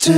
Hi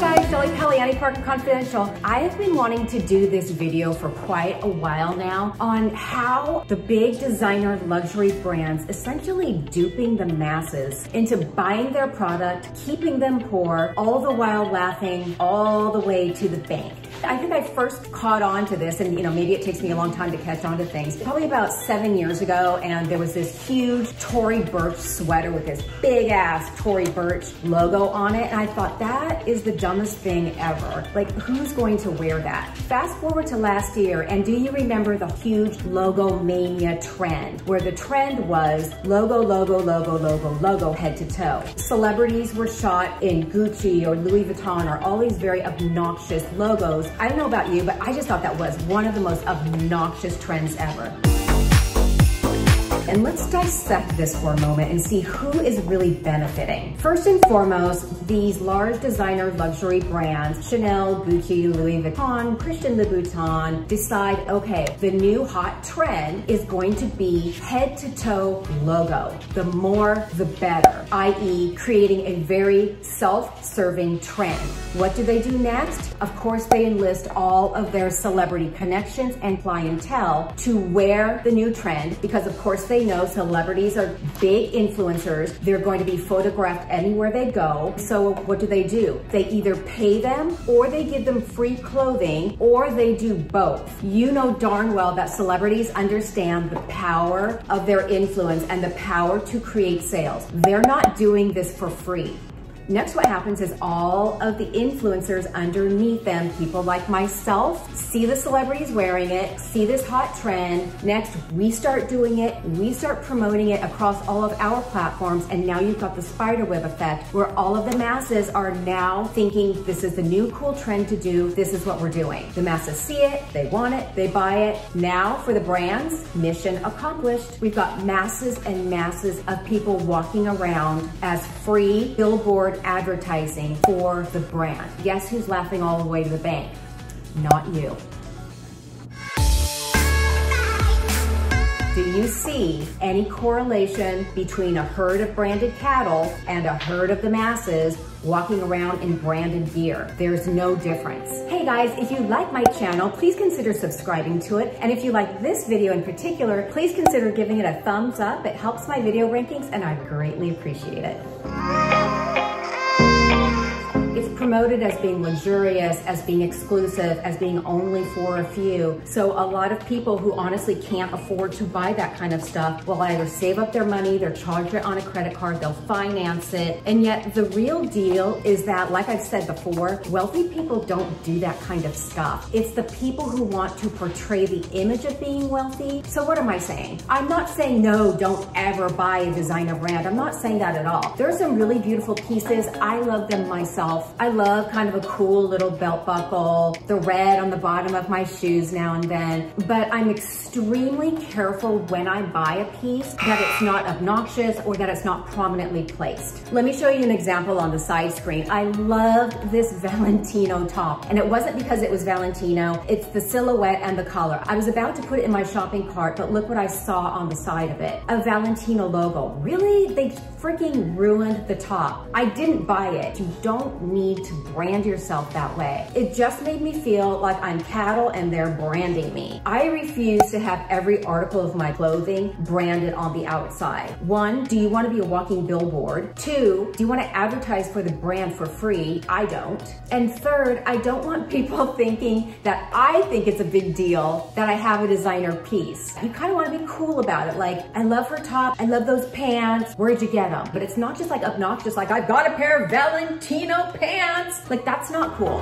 guys, Shelli, Pelly, Parker Confidential. I have been wanting to do this video for quite a while now on how the big designer luxury brands essentially duping the masses into buying their product, keeping them poor, all the while laughing all the way to the bank. I think I first caught on to this, and maybe it takes me a long time to catch on to things, probably about 7 years ago, and there was this huge Tory Burch sweater with this big ass Tory Burch logo on it, and I thought that is the dumbest thing ever. Like, who's going to wear that? Fast forward to last year, and do you remember the huge LogoMania trend, where the trend was logo, logo, logo, logo, logo, head to toe. Celebrities were shot in Gucci or Louis Vuitton or all these very obnoxious logos. I don't know about you, but I just thought that was one of the most obnoxious trends ever. And let's dissect this for a moment and see who is really benefiting. First and foremost, these large designer luxury brands, Chanel, Gucci, Louis Vuitton, Christian Louboutin, decide, okay, the new hot trend is going to be head to toe logo. The more, the better, i.e. creating a very self-serving trend. What do they do next? Of course, they enlist all of their celebrity connections and clientele to wear the new trend, because of course they know celebrities are big influencers. They're going to be photographed anywhere they go. So what do? They either pay them, or they give them free clothing, or they do both. You know darn well that celebrities understand the power of their influence and the power to create sales. They're not doing this for free. Next, what happens is all of the influencers underneath them, people like myself, see the celebrities wearing it, see this hot trend. Next, we start doing it, we start promoting it across all of our platforms, and now you've got the spiderweb effect where all of the masses are now thinking this is the new cool trend to do, this is what we're doing. The masses see it, they want it, they buy it. Now for the brands, mission accomplished. We've got masses and masses of people walking around as free billboard advertising for the brand. Guess who's laughing all the way to the bank? Not you. Do you see any correlation between a herd of branded cattle and a herd of the masses walking around in branded gear? There's no difference. Hey guys, if you like my channel, please consider subscribing to it. And if you like this video in particular, please consider giving it a thumbs up. It helps my video rankings and I greatly appreciate it. It's promoted as being luxurious, as being exclusive, as being only for a few. So a lot of people who honestly can't afford to buy that kind of stuff will either save up their money, they'll charge it on a credit card, they'll finance it. And yet the real deal is that, like I've said before, wealthy people don't do that kind of stuff. It's the people who want to portray the image of being wealthy. So what am I saying? I'm not saying no, don't ever buy a designer brand. I'm not saying that at all. There are some really beautiful pieces. I love them myself. I love kind of a cool little belt buckle, the red on the bottom of my shoes now and then, but I'm extremely careful when I buy a piece that it's not obnoxious or that it's not prominently placed. Let me show you an example on the side screen. I loved this Valentino top, and it wasn't because it was Valentino, it's the silhouette and the collar. I was about to put it in my shopping cart, but look what I saw on the side of it. A Valentino logo. Really? They freaking ruined the top. I didn't buy it. You don't need to brand yourself that way. It just made me feel like I'm cattle and they're branding me. I refuse to have every article of my clothing branded on the outside. One, do you want to be a walking billboard? Two, do you want to advertise for the brand for free? I don't. And third, I don't want people thinking that I think it's a big deal that I have a designer piece. You kind of want to be cool about it. Like, I love her top, I love those pants, where'd you get them? But it's not just like obnoxious, like I've got a pair of Valentino pants. Like, that's not cool.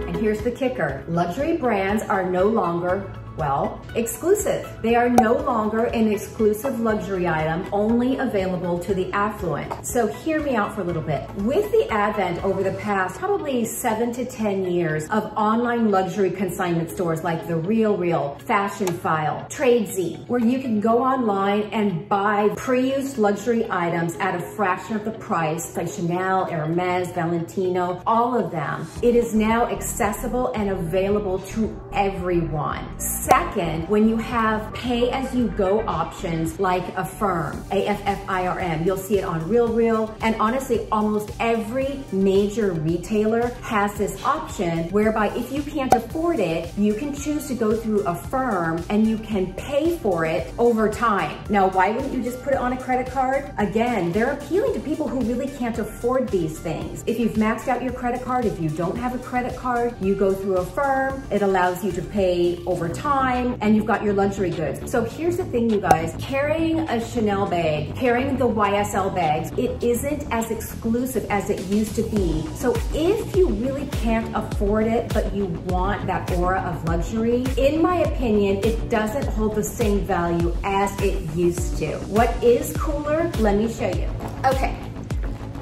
And here's the kicker. Luxury brands are no longer, well, exclusive. They are no longer an exclusive luxury item only available to the affluent. So hear me out for a little bit. With the advent over the past probably 7 to 10 years of online luxury consignment stores like The RealReal, Fashion File, Tradesy, where you can go online and buy pre-used luxury items at a fraction of the price, like Chanel, Hermes, Valentino, all of them. It is now accessible and available to everyone. Second, when you have pay-as-you-go options like Affirm, AFFIRM, you'll see it on RealReal, and honestly, almost every major retailer has this option whereby if you can't afford it, you can choose to go through Affirm and you can pay for it over time. Now, why wouldn't you just put it on a credit card? Again, they're appealing to people who really can't afford these things. If you've maxed out your credit card, if you don't have a credit card, you go through Affirm. It allows you to pay over time and you've got your luxury goods. So here's the thing, you guys, carrying a Chanel bag, carrying the YSL bags, it isn't as exclusive as it used to be. So if you really can't afford it, but you want that aura of luxury, in my opinion, it doesn't hold the same value as it used to. What is cooler? Let me show you. Okay,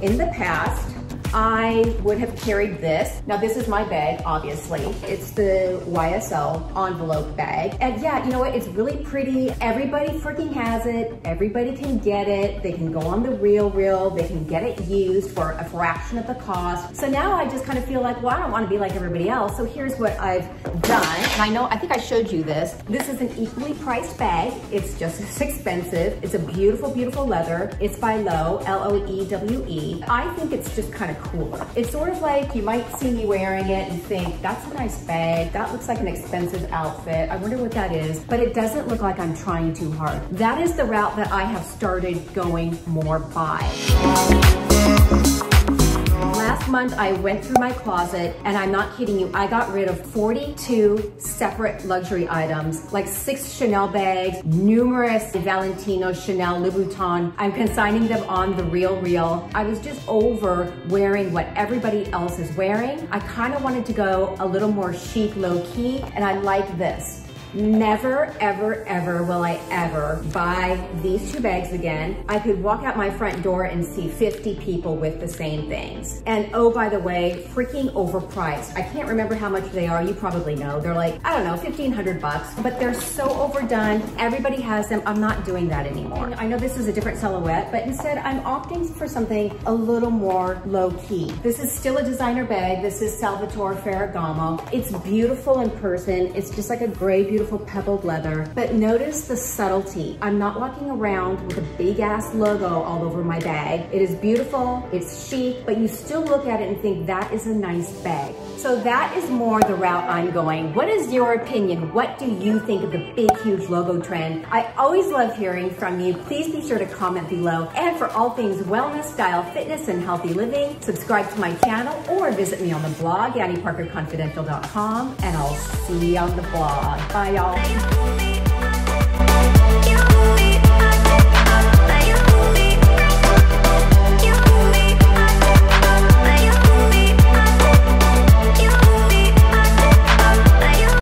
in the past, I would have carried this. Now this is my bag, obviously. It's the YSL envelope bag. And yeah, you know what? It's really pretty. Everybody freaking has it. Everybody can get it. They can go on the RealReal. They can get it used for a fraction of the cost. So now I just kind of feel like, well, I don't want to be like everybody else. So here's what I've done. And I think I showed you this. This is an equally priced bag. It's just as expensive. It's a beautiful, beautiful leather. It's by Loewe, L-O-E-W-E. I think it's just kind of cooler. It's sort of like you might see me wearing it and think, that's a nice bag. That looks like an expensive outfit. I wonder what that is. But it doesn't look like I'm trying too hard. That is the route that I have started going more by. Last month, I went through my closet, and I'm not kidding you, I got rid of 42 separate luxury items, like 6 Chanel bags, numerous Valentino, Chanel, Louboutin. I'm consigning them on the RealReal. I was just over wearing what everybody else is wearing. I kind of wanted to go a little more chic, low-key, and I like this. Never, ever, ever will I ever buy these 2 bags again. I could walk out my front door and see 50 people with the same things. And oh, by the way, freaking overpriced. I can't remember how much they are. You probably know. They're like, I don't know, 1,500 bucks, but they're so overdone. Everybody has them. I'm not doing that anymore. I know this is a different silhouette, but instead I'm opting for something a little more low key. This is still a designer bag. This is Salvatore Ferragamo. It's beautiful in person. It's just like a gray, beautiful pebbled leather, but notice the subtlety. I'm not walking around with a big ass logo all over my bag. It is beautiful, it's chic, but you still look at it and think that is a nice bag. So that is more the route I'm going. What is your opinion? What do you think of the big, huge logo trend? I always love hearing from you. Please be sure to comment below. And for all things wellness, style, fitness, and healthy living, subscribe to my channel or visit me on the blog, YanniParkerConfidential.com, and I'll see you on the blog. Bye, y'all.